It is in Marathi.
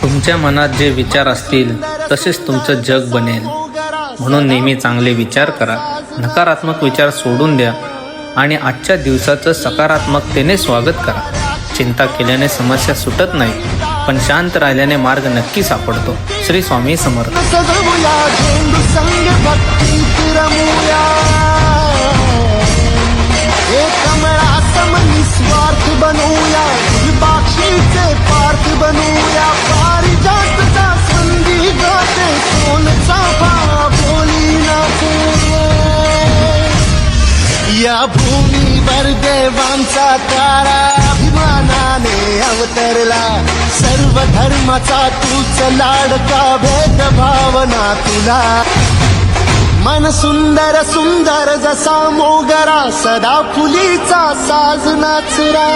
तुमच्या मनात जे विचार असतील तसेच तुमचं जग बनेल. म्हणून नेहमी चांगले विचार करा, नकारात्मक विचार सोडून द्या आणि आजच्या दिवसाचं सकारात्मकतेने स्वागत करा. चिंता केल्याने समस्या सुटत नाही, पण शांत राहिल्याने मार्ग नक्की सापडतो. श्री स्वामी समर्थ. स्वार्थ बनूया, बाक्षीचे पार्थ बनूया, पारिजातचा संधी गाते, सोनचा बोली नाचे. या भूमीवर देवांचा तारा अभिमानाने अवतरला, सर्व धर्माचा तूच लाडका, भेदभावना तुला. मन सुंदर सुंदर जसा मोगरा, सदा फुलीचा साज नाचरा.